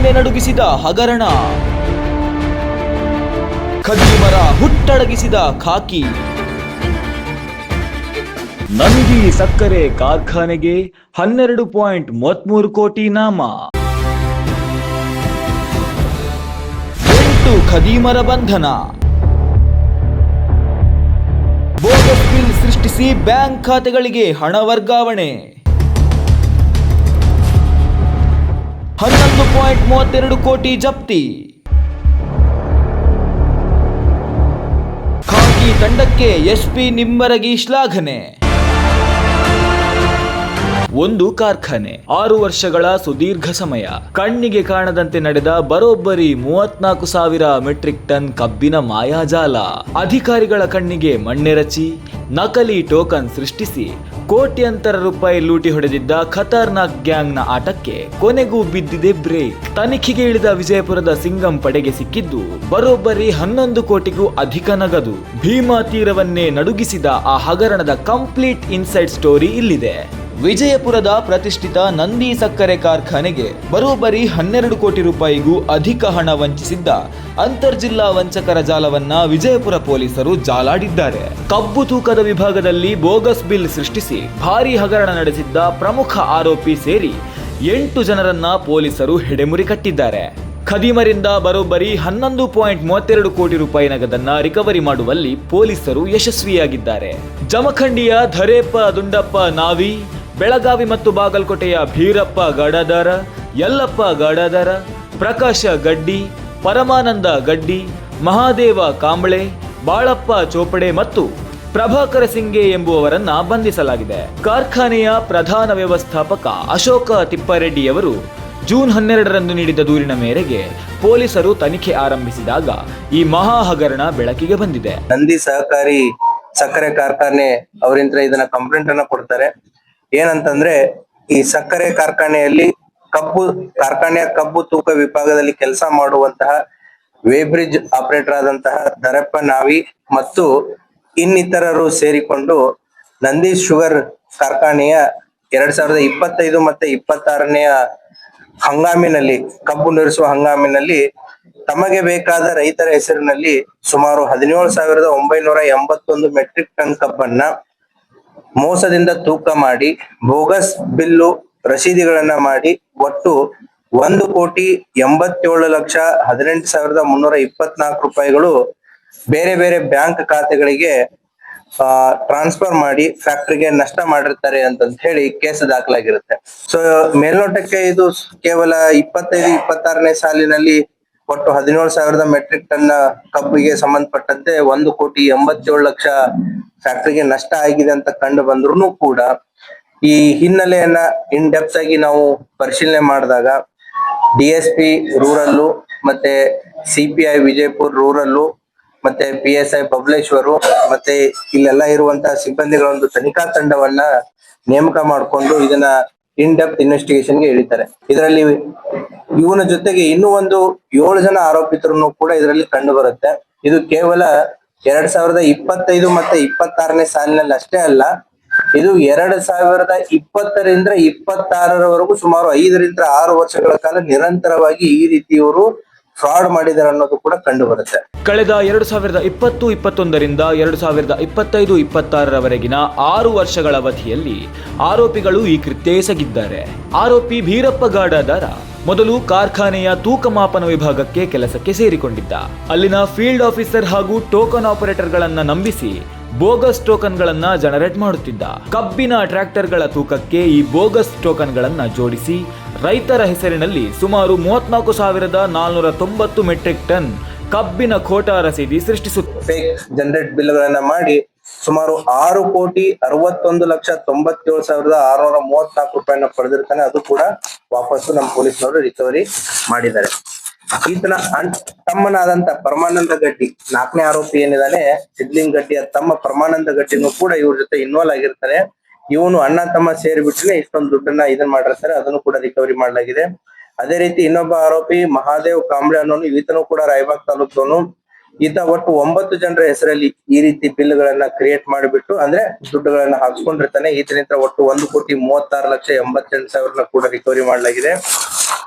ರಾಜ್ಯವನ್ನೇ ನಡುಗಿಸಿದ ಹಗರಣ, ಖದೀಮರ ಹುಟ್ಟಡಗಿಸಿದ ಖಾಕಿ. ನಂದಿ ಸಕ್ಕರೆ ಕಾರ್ಖಾನೆಗೆ 12.33 ಕೋಟಿ ನಾಮ. 8 ಖದೀಮರ ಬಂಧನ. ಬೋಗಸ್ ಬಿಲ್ ಸೃಷ್ಟಿಸಿ ಬ್ಯಾಂಕ್ ಖಾತೆಗಳಿಗೆ ಹಣ ವರ್ಗಾವಣೆ. 11.32 ಕೋಟಿ ಜಪ್ತಿ. ಖಾಕಿ ತಂಡಕ್ಕೆ ಎಸ್ಪಿ ನಿಂಬರಗಿ ಶ್ಲಾಘನೆ. ಒಂದು ಕಾರ್ಖಾನೆ, 6 ವರ್ಷಗಳ ಸುದೀರ್ಘ ಸಮಯ, ಕಣ್ಣಿಗೆ ಕಾಣದಂತೆ ನಡೆದ ಬರೋಬ್ಬರಿ 34,000 ಮೆಟ್ರಿಕ್ ಟನ್ ಕಬ್ಬಿನ ಮಾಯಾಜಾಲ. ಅಧಿಕಾರಿಗಳ ಕಣ್ಣಿಗೆ ಮಣ್ಣೆರಚಿ ನಕಲಿ ಟೋಕನ್ ಸೃಷ್ಟಿಸಿ ಕೋಟ್ಯಂತರ ರೂಪಾಯಿ ಲೂಟಿ ಹೊಡೆದಿದ್ದ ಖತರ್ನಾಕ್ ಗ್ಯಾಂಗ್ನ ಆಟಕ್ಕೆ ಕೊನೆಗೂ ಬಿದ್ದಿದೆ ಬ್ರೇಕ್. ತನಿಖೆಗೆ ಇಳಿದ ವಿಜಯಪುರದ ಸಿಂಗಂ ಪಡೆಗೆ ಸಿಕ್ಕಿದ್ದು ಬರೋಬ್ಬರಿ 11 ಕೋಟಿಗೂ ಅಧಿಕ ನಗದು. ಭೀಮಾ ತೀರವನ್ನೇ ನಡುಗಿಸಿದ ಆ ಹಗರಣದ ಕಂಪ್ಲೀಟ್ ಇನ್ಸೈಡ್ ಸ್ಟೋರಿ ಇಲ್ಲಿದೆ. ವಿಜಯಪುರದ ಪ್ರತಿಷ್ಠಿತ ನಂದಿ ಸಕ್ಕರೆ ಕಾರ್ಖಾನೆಗೆ ಬರೋಬ್ಬರಿ 12 ಕೋಟಿ ರೂಪಾಯಿಗೂ ಅಧಿಕ ಹಣ ವಂಚಿಸಿದ್ದ ಅಂತರ್ಜಿಲ್ಲಾ ವಂಚಕರ ಜಾಲವನ್ನ ವಿಜಯಪುರ ಪೊಲೀಸರು ಜಾಲಾಡಿದ್ದಾರೆ. ಕಬ್ಬು ತೂಕದ ವಿಭಾಗದಲ್ಲಿ ಬೋಗಸ್ ಬಿಲ್ ಸೃಷ್ಟಿಸಿ ಭಾರೀ ಹಗರಣ ನಡೆಸಿದ್ದ ಪ್ರಮುಖ ಆರೋಪಿ ಸೇರಿ 8 ಜನರನ್ನ ಪೊಲೀಸರು ಹೆಡೆಮುರಿ ಕಟ್ಟಿದ್ದಾರೆ. ಖದೀಮರಿಂದ ಬರೋಬ್ಬರಿ 11.32 ಕೋಟಿ ರೂಪಾಯಿ ನಗದನ್ನ ರಿಕವರಿ ಮಾಡುವಲ್ಲಿ ಪೊಲೀಸರು ಯಶಸ್ವಿಯಾಗಿದ್ದಾರೆ. ಜಮಖಂಡಿಯ ಧರೇಪ್ಪ ದುಂಡಪ್ಪ ನಾವಿ, ಬೆಳಗಾವಿ ಮತ್ತು ಬಾಗಲಕೋಟೆಯ ಭೀರಪ್ಪ ಗಾಡಾದಾರ, ಯಲ್ಲಪ್ಪ ಗಾಡಾದಾರ, ಪ್ರಕಾಶ ಗಡ್ಡಿ, ಪರಮಾನಂದ ಗಡ್ಡಿ, ಮಹಾದೇವ ಕಾಂಬಳೆ, ಬಾಳಪ್ಪ ಚೋಪಡೆ ಮತ್ತು ಪ್ರಭಾಕರ ಸಿಂಗೆ ಎಂಬುವವರನ್ನ ಬಂಧಿಸಲಾಗಿದೆ. ಕಾರ್ಖಾನೆಯ ಪ್ರಧಾನ ವ್ಯವಸ್ಥಾಪಕ ಅಶೋಕ ತಿಪ್ಪಾರೆಡ್ಡಿಯವರು ಜೂನ್ 12ರಂದು ನೀಡಿದ ದೂರಿನ ಮೇರೆಗೆ ಪೊಲೀಸರು ತನಿಖೆ ಆರಂಭಿಸಿದಾಗ ಈ ಮಹಾ ಹಗರಣ ಬೆಳಕಿಗೆ ಬಂದಿದೆ. ನಂದಿ ಸಹಕಾರಿ ಸಕ್ಕರೆ ಕಾರ್ಖಾನೆ ಅವರಿಂದ ಇದನ್ನ ಕಂಪ್ಲೇಂಟ್ ಅನ್ನ ಕೊಡ್ತಾರೆ. ಏನಂತಂದ್ರೆ, ಈ ಸಕ್ಕರೆ ಕಾರ್ಖಾನೆಯಲ್ಲಿ ಕಾರ್ಖಾನೆಯ ಕಬ್ಬು ತೂಕ ವಿಭಾಗದಲ್ಲಿ ಕೆಲಸ ಮಾಡುವಂತಹ ವೇಬ್ರಿಡ್ಜ್ ಆಪರೇಟರ್ ಆದಂತಹ ಧರಪ್ಪ ನಾವಿ ಮತ್ತು ಇನ್ನಿತರರು ಸೇರಿಕೊಂಡು ನಂದಿ ಶುಗರ್ ಕಾರ್ಖಾನೆಯ 2025 ಮತ್ತೆ 26ನೇ ಹಂಗಾಮಿನಲ್ಲಿ, ಕಬ್ಬು ನಿರ್ಸುವ ಹಂಗಾಮಿನಲ್ಲಿ ತಮಗೆ ಬೇಕಾದ ರೈತರ ಹೆಸರಿನಲ್ಲಿ ಸುಮಾರು 17,981 ಮೆಟ್ರಿಕ್ ಟನ್ ಕಬ್ಬನ್ನ ಮೋಸದಿಂದ ತೂಕ ಮಾಡಿ ಬೋಗಸ್ ಬಿಲ್ಲು ರಸೀದಿಗಳನ್ನ ಮಾಡಿ ಒಟ್ಟು 1,87,18,324 ರೂಪಾಯಿಗಳು ಬೇರೆ ಬೇರೆ ಬ್ಯಾಂಕ್ ಖಾತೆಗಳಿಗೆ ಟ್ರಾನ್ಸ್ಫರ್ ಮಾಡಿ ಫ್ಯಾಕ್ಟರಿಗೆ ನಷ್ಟ ಮಾಡಿರ್ತಾರೆ ಅಂತ ಹೇಳಿ ಕೇಸ್ ದಾಖಲಾಗಿರುತ್ತೆ. ಸೊ ಮೇಲ್ನೋಟಕ್ಕೆ ಇದು ಕೇವಲ 25-26ನೇ ಸಾಲಿನಲ್ಲಿ ಒಟ್ಟು 17,000 ಮೆಟ್ರಿಕ್ ಟನ್ ಕಬ್ಬಿಗೆ ಸಂಬಂಧಪಟ್ಟಂತೆ 1,87,00,000 ಫ್ಯಾಕ್ಟರಿಗೆ ನಷ್ಟ ಆಗಿದೆ ಅಂತ ಕಂಡು ಬಂದ್ರು ಕೂಡ ಈ ಹಿನ್ನೆಲೆಯನ್ನ ಇನ್ ಡೆಪ್ತ್ ಆಗಿ ನಾವು ಪರಿಶೀಲನೆ ಮಾಡಿದಾಗ DSP ರೂರಲ್ಲು ಮತ್ತೆ CPI ವಿಜಯಪುರ ರೂರಲ್ಲು ಮತ್ತೆ PSI ಬಬಲೇಶ್ವರು ಮತ್ತೆ ಇಲ್ಲೆಲ್ಲ ಇರುವಂತಹ ಸಿಬ್ಬಂದಿಗಳ ಒಂದು ತನಿಖಾ ತಂಡವನ್ನ ನೇಮಕ ಮಾಡಿಕೊಂಡು ಇದನ್ನ ಇನ್ ಡೆಪ್ತ್ ಇನ್ವೆಸ್ಟಿಗೇಷನ್ಗೆ ಇಳಿತಾರೆ. ಇದರಲ್ಲಿ ಇವನ ಜೊತೆಗೆ ಇನ್ನೂ ಒಂದು 7 ಜನ ಆರೋಪಿತರನ್ನು ಕೂಡ ಇದರಲ್ಲಿ ಕಂಡು ಬರುತ್ತೆ. ಇದು ಕೇವಲ 2025 ಮತ್ತೆ 26ನೇ ಸಾಲಿನಲ್ಲಿ ಅಷ್ಟೇ ಅಲ್ಲ, ಇದು 2020ರಿಂದ 26ರವರೆಗೂ ಸುಮಾರು 5ರಿಂದ 6 ವರ್ಷಗಳ ಕಾಲ ನಿರಂತರವಾಗಿ ಈ ರೀತಿ ಇವರು ಫ್ರಾಡ್ ಮಾಡಿದ್ದಾರೆ ಅನ್ನೋದು ಕೂಡ ಕಂಡು ಬರುತ್ತೆ. ಕಳೆದ 2020-21ರಿಂದ 2025-26ರವರೆಗಿನ 6 ವರ್ಷಗಳ ಅವಧಿಯಲ್ಲಿ ಆರೋಪಿಗಳು ಈ ಕೃತ್ಯ ಎಸಗಿದ್ದಾರೆ. ಆರೋಪಿ ಭೀರಪ್ಪ ಗಾಡಾದಾರ ಮೊದಲು ಕಾರ್ಖಾನೆಯ ತೂಕ ಮಾಪನ ವಿಭಾಗಕ್ಕೆ ಕೆಲಸಕ್ಕೆ ಸೇರಿಕೊಂಡಿದ್ದ. ಅಲ್ಲಿನ ಫೀಲ್ಡ್ ಆಫೀಸರ್ ಹಾಗೂ ಟೋಕನ್ ಆಪರೇಟರ್ ಗಳನ್ನ ನಂಬಿಸಿ ಬೋಗಸ್ ಟೋಕನ್ ಗಳನ್ನ ಜನರೇಟ್ ಮಾಡುತ್ತಿದ್ದ. ಕಬ್ಬಿನ ಟ್ರ್ಯಾಕ್ಟರ್ಗಳ ತೂಕಕ್ಕೆ ಈ ಬೋಗಸ್ ಟೋಕನ್ ಗಳನ್ನ ಜೋಡಿಸಿ ರೈತರ ಹೆಸರಿನಲ್ಲಿ ಸುಮಾರು 34,490 ಮೆಟ್ರಿಕ್ ಟನ್ ಕಬ್ಬಿನ ಖೋಟಾ ರಸೀದಿ ಸೃಷ್ಟಿಸುತ್ತೆ. ಫೇಕ್ ಜನರೇಟ್ ಬಿಲ್ಗಳನ್ನ ಮಾಡಿ ಸುಮಾರು 6,61,97,634 ರೂಪಾಯಿನ ಪಡೆದಿರ್ತಾನೆ. ಅದು ಕೂಡ ವಾಪಸ್ಸು ನಮ್ಮ ಪೊಲೀಸ್ನವರು ರಿಕವರಿ ಮಾಡಿದ್ದಾರೆ. ಈತನ ತಮ್ಮನಾದಂತ ಪರಮಾನಂದ ಗಡ್ಡಿ, 4ನೇ ಆರೋಪಿ ಏನಿದಾನೆ ಸಿದ್ಲಿಂಗ್ ಗಡ್ಡಿಯ ತಮ್ಮ ಪರಮಾನಂದ ಗಡ್ಡಿನೂ ಕೂಡ ಇವ್ರ ಜೊತೆ ಇನ್ವಾಲ್ವ್ ಆಗಿರ್ತಾರೆ. ಇವನು ಅಣ್ಣ ತಮ್ಮ ಸೇರಿಬಿಟ್ರೆ ಇಷ್ಟೊಂದು ದುಡ್ಡನ್ನ ಇದನ್ನ ಮಾಡಿರ್ತಾರೆ. ಅದನ್ನು ಕೂಡ ರಿಕವರಿ ಮಾಡಲಾಗಿದೆ. ಅದೇ ರೀತಿ ಇನ್ನೊಬ್ಬ ಆರೋಪಿ ಮಹಾದೇವ್ ಕಾಂಬ್ಳೆ ಅನ್ನೋನು, ಈತನು ಕೂಡ ರಾಯಬಾಗ್ ತಾಲೂಕವನು. ಈತ ಒಟ್ಟು 9 ಜನರ ಹೆಸರಲ್ಲಿ ಈ ರೀತಿ ಬಿಲ್ಗಳನ್ನ ಕ್ರಿಯೇಟ್ ಮಾಡಿಬಿಟ್ಟು ಅಂದ್ರೆ ದುಡ್ಡುಗಳನ್ನ ಹಾಕ್ಸ್ಕೊಂಡಿರ್ತಾನೆ. ಈತನಿಂದ ಒಟ್ಟು 1,36,88,000 ಕೂಡ ರಿಕವರಿ ಮಾಡಲಾಗಿದೆ.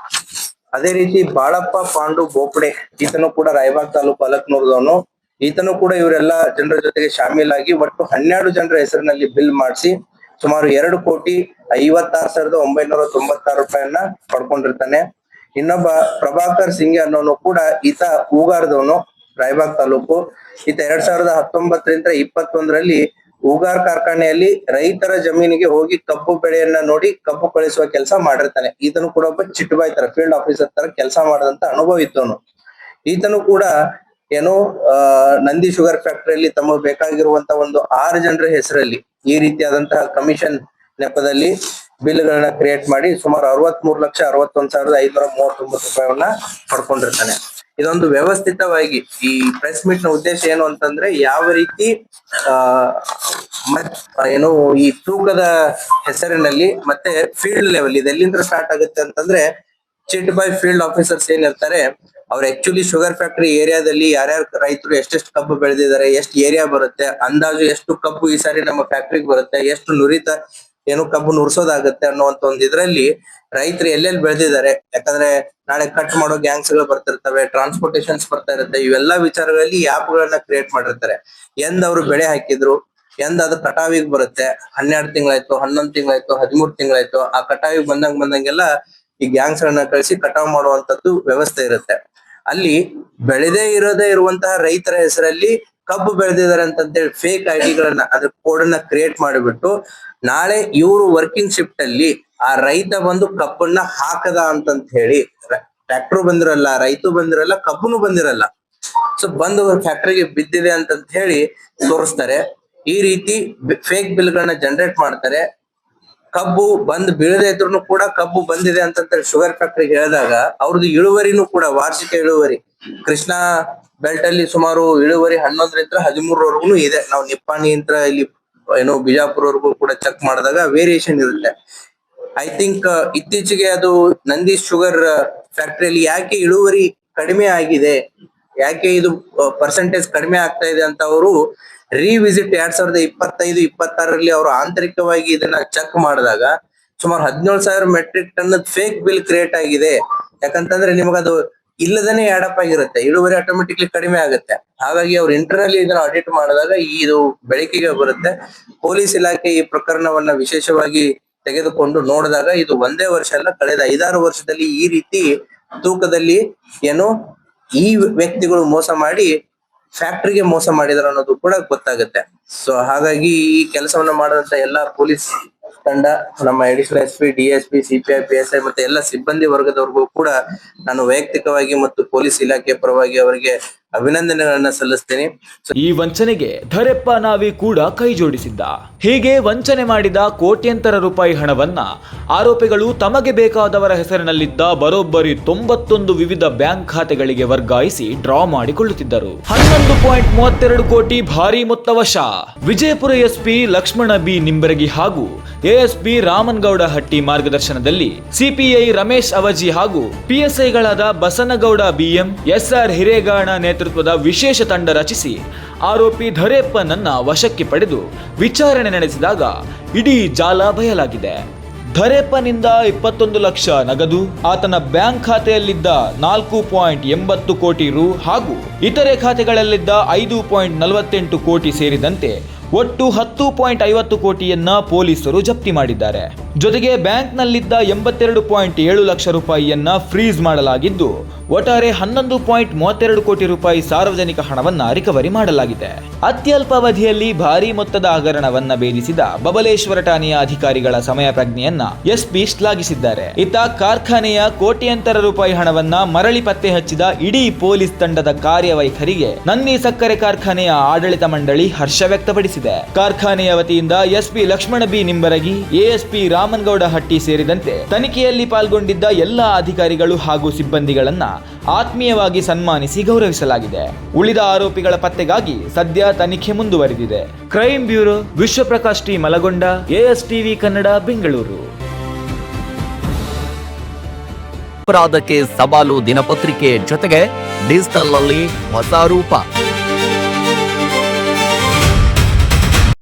ಅದೇ ರೀತಿ ಬಾಳಪ್ಪ ಪಾಂಡು ಬೋಪಡೆ, ಈತನು ಕೂಡ ರಾಯಬಾಗ್ ತಾಲೂಕು ಅಲಕ್ನೂರ್ದವನು. ಈತನು ಕೂಡ ಇವರೆಲ್ಲ ಜನರ ಜೊತೆಗೆ ಶಾಮೀಲಾಗಿ ಒಟ್ಟು 12 ಜನರ ಹೆಸರಿನಲ್ಲಿ ಬಿಲ್ ಮಾಡಿಸಿ ಸುಮಾರು 2,56,996 ರೂಪಾಯಿಯನ್ನ ಪಡ್ಕೊಂಡಿರ್ತಾನೆ. ಇನ್ನೊಬ್ಬ ಪ್ರಭಾಕರ್ ಸಿಂಗ್ ಅನ್ನೋನು ಕೂಡ ಈತ ಹೂಗಾರದವನು, ರಾಯಬಾಗ್ ತಾಲೂಕು. ಈತ 2019ರಿಂದ 21ರಲ್ಲಿ ಹೂಗಾರ್ ಕಾರ್ಖಾನೆಯಲ್ಲಿ ರೈತರ ಜಮೀನಿಗೆ ಹೋಗಿ ಕಬ್ಬು ಬೆಳೆಯನ್ನ ನೋಡಿ ಕಬ್ಬು ಕಳಿಸುವ ಕೆಲಸ ಮಾಡಿರ್ತಾನೆ. ಈತನು ಕೂಡ ಒಬ್ಬ ಚಿಟ್ಟುಬಾಯ್ ತರ, ಫೀಲ್ಡ್ ಆಫೀಸರ್ ತರ ಕೆಲಸ ಮಾಡದಂತ ಅನುಭವ ಇದ್ದವನು. ಈತನು ಕೂಡ ಏನು ನಂದಿ ಶುಗರ್ ಫ್ಯಾಕ್ಟರಿಯಲ್ಲಿ ತಮಗೆ ಬೇಕಾಗಿರುವಂತ ಒಂದು 6 ಜನರ ಹೆಸರಲ್ಲಿ ಈ ರೀತಿಯಾದಂತಹ ಕಮಿಷನ್ ನೆಪದಲ್ಲಿ ಬಿಲ್ ಗಳನ್ನ ಕ್ರಿಯೇಟ್ ಮಾಡಿ ಸುಮಾರು 63,61,539 ರೂಪಾಯಿಯನ್ನ ಪಡ್ಕೊಂಡಿರ್ತಾನೆ. ಇದೊಂದು ವ್ಯವಸ್ಥಿತವಾಗಿ ಈ ಪ್ರೆಸ್ ಮೀಟ್ ನ ಉದ್ದೇಶ ಏನು ಅಂತಂದ್ರೆ ಯಾವ ರೀತಿ ಏನು ಈ ತೂಕದ ಹೆಸರಿನಲ್ಲಿ ಮತ್ತೆ ಫೀಲ್ಡ್ ಲೆವೆಲ್ ಇದೆಲ್ಲಿಂದ ಸ್ಟಾರ್ಟ್ ಆಗುತ್ತೆ ಅಂತಂದ್ರೆ ಚಿಟ್ ಬೈ ಫೀಲ್ಡ್ ಆಫೀಸರ್ಸ್ ಏನಿರ್ತಾರೆ ಅವ್ರು ಆಕ್ಚುಲಿ ಶುಗರ್ ಫ್ಯಾಕ್ಟರಿ ಏರಿಯಾದಲ್ಲಿ ಯಾರ್ಯಾರು ರೈತರು ಎಷ್ಟೆಷ್ಟು ಕಬ್ಬು ಬೆಳೆದಿದ್ದಾರೆ, ಎಷ್ಟು ಏರಿಯಾ ಬರುತ್ತೆ, ಅಂದಾಜು ಎಷ್ಟು ಕಬ್ಬು ಈ ಸಾರಿ ನಮ್ಮ ಫ್ಯಾಕ್ಟ್ರಿಗೆ ಬರುತ್ತೆ, ಎಷ್ಟು ನುರಿತ ಏನು ಕಬ್ಬು ನುರ್ಸೋದಾಗತ್ತೆ ಅನ್ನುವಂತ ಒಂದು ಇದ್ರಲ್ಲಿ ರೈತರು ಎಲ್ಲೆಲ್ಲಿ ಬೆಳೆದಿದ್ದಾರೆ, ಯಾಕಂದ್ರೆ ನಾಳೆ ಕಟ್ ಮಾಡೋ ಗ್ಯಾಂಗ್ಸ್ ಗಳು ಬರ್ತಿರ್ತವೆ, ಟ್ರಾನ್ಸ್ಪೋರ್ಟೇಶನ್ಸ್ ಬರ್ತಾ ಇರುತ್ತೆ, ಇವೆಲ್ಲಾ ವಿಚಾರಗಳಲ್ಲಿ ಆಪ್ ಗಳನ್ನ ಕ್ರಿಯೇಟ್ ಮಾಡಿರ್ತಾರೆ. ಎಂದ್ ಅವ್ರು ಬೆಳೆ ಹಾಕಿದ್ರು, ಎಂದ್ ಅದು ಕಟಾವಿಗೆ ಬರುತ್ತೆ, 12 ತಿಂಗಳಾಯ್ತು, 11 ತಿಂಗಳಾಯ್ತು, 13 ತಿಂಗಳಾಯ್ತು, ಆ ಕಟಾವಿಗೆ ಬಂದಂಗೆಲ್ಲ ಈ ಗ್ಯಾಂಗ್ಸ್ ಗಳನ್ನ ಕಳಿಸಿ ಕಟಾವ್ ಮಾಡುವಂತದ್ದು ವ್ಯವಸ್ಥೆ ಇರುತ್ತೆ. ಅಲ್ಲಿ ಬೆಳೆದೇ ಇರುವಂತಹ ರೈತರ ಹೆಸರಲ್ಲಿ ಕಬ್ಬು ಬೆಳೆದಿದ್ದಾರೆ ಅಂತೇಳಿ ಫೇಕ್ ಐಡಿಗಳನ್ನ ಅದ್ರ ಕೋಡ್ ಅನ್ನ ಕ್ರಿಯೇಟ್ ಮಾಡಿಬಿಟ್ಟು ನಾಳೆ ಇವರು ವರ್ಕಿಂಗ್ ಶಿಫ್ಟ್ ಅಲ್ಲಿ ಆ ರೈತ ಬಂದು ಕಬ್ಬನ್ನ ಹಾಕದ ಅಂತಂತ ಹೇಳಿ ಟ್ರ್ಯಾಕ್ಟರ್ ಬಂದಿರಲ್ಲ, ರೈತ ಬಂದಿರಲ್ಲ, ಕಬ್ಬುನು ಬಂದಿರಲ್ಲ, ಸೊ ಬಂದು ಫ್ಯಾಕ್ಟರಿಗೆ ಬಿದ್ದಿದೆ ಅಂತಂತ ಹೇಳಿ ತೋರಿಸ್ತಾರೆ. ಈ ರೀತಿ ಫೇಕ್ ಬಿಲ್ ಗಳನ್ನ ಜನರೇಟ್ ಮಾಡ್ತಾರೆ. ಕಬ್ಬು ಬಂದ್ ಬೀಳದೆ ಇದ್ರು ಕೂಡ ಕಬ್ಬು ಬಂದಿದೆ ಅಂತ ಶುಗರ್ ಫ್ಯಾಕ್ಟರಿಗೆ ಹೇಳಿದಾಗ ಅವ್ರದ್ದು ಇಳುವರಿನೂ ಕೂಡ ವಾರ್ಷಿಕ ಇಳುವರಿ ಕೃಷ್ಣಾ ಬೆಲ್ಟ್ ಅಲ್ಲಿ ಸುಮಾರು ಇಳುವರಿ 11ರಿಂದ 13ವರೆಗೂ ಇದೆ. ನಾವು ನಿಪ್ಪಾಣಿ ಅಂತ ಇಲ್ಲಿ ಏನೋ ಬಿಜಾಪುರವರೆಗೂ ಕೂಡ ಚೆಕ್ ಮಾಡಿದಾಗ ವೇರಿಯೇಷನ್ ಇರುತ್ತೆ. ಐ ಥಿಂಕ್ ಇತ್ತೀಚೆಗೆ ಅದು ನಂದಿ ಶುಗರ್ ಫ್ಯಾಕ್ಟರಿಯಲ್ಲಿ ಯಾಕೆ ಇಳುವರಿ ಕಡಿಮೆ ಆಗಿದೆ, ಯಾಕೆ ಇದು ಪರ್ಸೆಂಟೇಜ್ ಕಡಿಮೆ ಆಗ್ತಾ ಇದೆ ಅಂತ ಅವರು ರಿವಿಸಿಟ್ 2025-26ರಲ್ಲಿ ಅವರು ಆಂತರಿಕವಾಗಿ ಇದನ್ನ ಚೆಕ್ ಮಾಡಿದಾಗ ಸುಮಾರು 17,000 metric ton fake bill create ಆಗಿದೆ. ಯಾಕಂತಂದ್ರೆ ನಿಮಗದು ಇಲ್ಲದೇನೆ ಆಡಪ್ ಆಗಿರುತ್ತೆ, ಇಳುವರಿ ಆಟೋಮೆಟಿಕ್ಲಿ ಕಡಿಮೆ ಆಗುತ್ತೆ. ಹಾಗಾಗಿ ಅವ್ರು ಇಂಟರ್ನಲಿ ಇದನ್ನ ಆಡಿಟ್ ಮಾಡಿದಾಗ ಇದು ಬೆಳಕಿಗೆ ಬರುತ್ತೆ. ಪೊಲೀಸ್ ಇಲಾಖೆ ಈ ಪ್ರಕರಣವನ್ನ ವಿಶೇಷವಾಗಿ ತೆಗೆದುಕೊಂಡು ನೋಡಿದಾಗ ಇದು ಒಂದೇ ವರ್ಷ ಅಲ್ಲ, ಕಳೆದ 5-6 ವರ್ಷದಲ್ಲಿ ಈ ರೀತಿ ತೂಕದಲ್ಲಿ ಏನು ಈ ವ್ಯಕ್ತಿಗಳು ಮೋಸ ಮಾಡಿ ಫ್ಯಾಕ್ಟರಿಗೆ ಮೋಸ ಮಾಡಿದಾರೆ ಅನ್ನೋದು ಕೂಡ ಗೊತ್ತಾಗುತ್ತೆ. ಸೊ ಹಾಗಾಗಿ ಈ ಕೆಲಸವನ್ನ ಮಾಡಿದಂತ ಎಲ್ಲಾ ಪೊಲೀಸ್ ತಂಡ, ನಮ್ಮ additional SP, DSP, CPI, PSI ಮತ್ತೆ ಎಲ್ಲ ಸಿಬ್ಬಂದಿ ವರ್ಗದವರೆಗೂ ಕೂಡ ನಾನು ವೈಯಕ್ತಿಕವಾಗಿ ಮತ್ತು ಪೊಲೀಸ್ ಇಲಾಖೆ ಪರವಾಗಿ ಅವರಿಗೆ ಅಭಿನಂದನೆಗಳನ್ನ ಸಲ್ಲಿಸ್ತೇನೆ. ಈ ವಂಚನೆಗೆ ಧರೆಪ್ಪ ನಾವಿ ಕೂಡ ಕೈ ಜೋಡಿಸಿದ್ದ. ಹೀಗೆ ವಂಚನೆ ಮಾಡಿದ ಕೋಟ್ಯಂತರ ರೂಪಾಯಿ ಹಣವನ್ನ ಆರೋಪಿಗಳು ತಮಗೆ ಬೇಕಾದವರ ಹೆಸರಿನಲ್ಲಿದ್ದ ಬರೋಬ್ಬರಿ 91 ವಿವಿಧ ಬ್ಯಾಂಕ್ ಖಾತೆಗಳಿಗೆ ವರ್ಗಾಯಿಸಿ ಡ್ರಾ ಮಾಡಿಕೊಳ್ಳುತ್ತಿದ್ದರು. 11.32 ಕೋಟಿ ಭಾರಿ ಮೊತ್ತ ವಶ. ವಿಜಯಪುರ SP ಲಕ್ಷ್ಮಣ B ನಿಂಬರಗಿ ಹಾಗೂ ASP ರಾಮನಗೌಡ ಹಟ್ಟಿ ಮಾರ್ಗದರ್ಶನದಲ್ಲಿ CPI ರಮೇಶ್ ಅವಜಿ ಹಾಗೂ PSIಗಳಾದ ಬಸನಗೌಡ BM, SR ಹಿರೇಗಾಣ ನೇತೃತ್ವದ ವಿಶೇಷ ತಂಡ ರಚಿಸಿ ಆರೋಪಿ ಧರೆಪ್ಪನನ್ನ ವಶಕ್ಕೆ ಪಡೆದು ವಿಚಾರಣೆ ನಡೆಸಿದಾಗ ಇಡೀ ಜಾಲ ಬಯಲಾಗಿದೆ. ಧರೆಪ್ಪನಿಂದ 21 ಲಕ್ಷ ನಗದು, ಆತನ ಬ್ಯಾಂಕ್ ಖಾತೆಯಲ್ಲಿದ್ದ 4.80 ಕೋಟಿ ರು ಹಾಗೂ ಇತರೆ ಖಾತೆಗಳಲ್ಲಿದ್ದ 5.48 ಕೋಟಿ ಸೇರಿದಂತೆ ಒಟ್ಟು 10.50 ಕೋಟಿಯನ್ನ ಪೊಲೀಸರು ಜಪ್ತಿ ಮಾಡಿದ್ದಾರೆ. ಜೊತೆಗೆ ಬ್ಯಾಂಕ್ನಲ್ಲಿದ್ದ 82.7 ಲಕ್ಷ ರೂಪಾಯಿಯನ್ನ ಫ್ರೀಸ್ ಮಾಡಲಾಗಿದ್ದು ಒಟ್ಟಾರೆ 11.32 ಕೋಟಿ ರೂಪಾಯಿ ಸಾರ್ವಜನಿಕ ಹಣವನ್ನ ರಿಕವರಿ ಮಾಡಲಾಗಿದೆ. ಅತ್ಯಲ್ಪಾವಧಿಯಲ್ಲಿ ಭಾರಿ ಮೊತ್ತದ ಹಗರಣವನ್ನ ಭೇದಿಸಿದ ಬಬಲೇಶ್ವರ ಠಾಣೆಯ ಅಧಿಕಾರಿಗಳ ಸಮಯ ಪ್ರಜ್ಞೆಯನ್ನ SP ಶ್ಲಾಘಿಸಿದ್ದಾರೆ. ಇತ್ತ ಕಾರ್ಖಾನೆಯ ಕೋಟ್ಯಂತರ ರೂಪಾಯಿ ಹಣವನ್ನ ಮರಳಿ ಪತ್ತೆ ಹಚ್ಚಿದ ಇಡೀ ಪೊಲೀಸ್ ತಂಡದ ಕಾರ್ಯವೈಖರಿಗೆ ನಂದಿ ಸಕ್ಕರೆ ಕಾರ್ಖಾನೆಯ ಆಡಳಿತ ಮಂಡಳಿ ಹರ್ಷ ವ್ಯಕ್ತಪಡಿಸಿದೆ. ಕಾರ್ಖಾನೆಯ ವತಿಯಿಂದ SP Lakshmana B Nimbaragi, ASP Ramanagouda ಹಟ್ಟಿ ಸೇರಿದಂತೆ ತನಿಖೆಯಲ್ಲಿ ಪಾಲ್ಗೊಂಡಿದ್ದ ಎಲ್ಲಾ ಅಧಿಕಾರಿಗಳು ಹಾಗೂ ಸಿಬ್ಬಂದಿಗಳನ್ನ ಆತ್ಮೀಯವಾಗಿ ಸನ್ಮಾನಿಸಿ ಗೌರವಿಸಲಾಗಿದೆ. ಉಳಿದ ಆರೋಪಿಗಳ ಪತ್ತೆಗಾಗಿ ಸದ್ಯ ತನಿಖೆ ಮುಂದುವರೆದಿದೆ. Crime bureau, Vishwaprakash T Malagonda, ASTV Kannada, Bengaluru. ಅಪರಾಧಕ್ಕೆ ಸವಾಲು ದಿನಪತ್ರಿಕೆ ಜೊತೆಗೆ ಡಿಜಿಟಲ್ ಅಲ್ಲಿ ಹೊಸ ರೂಪ.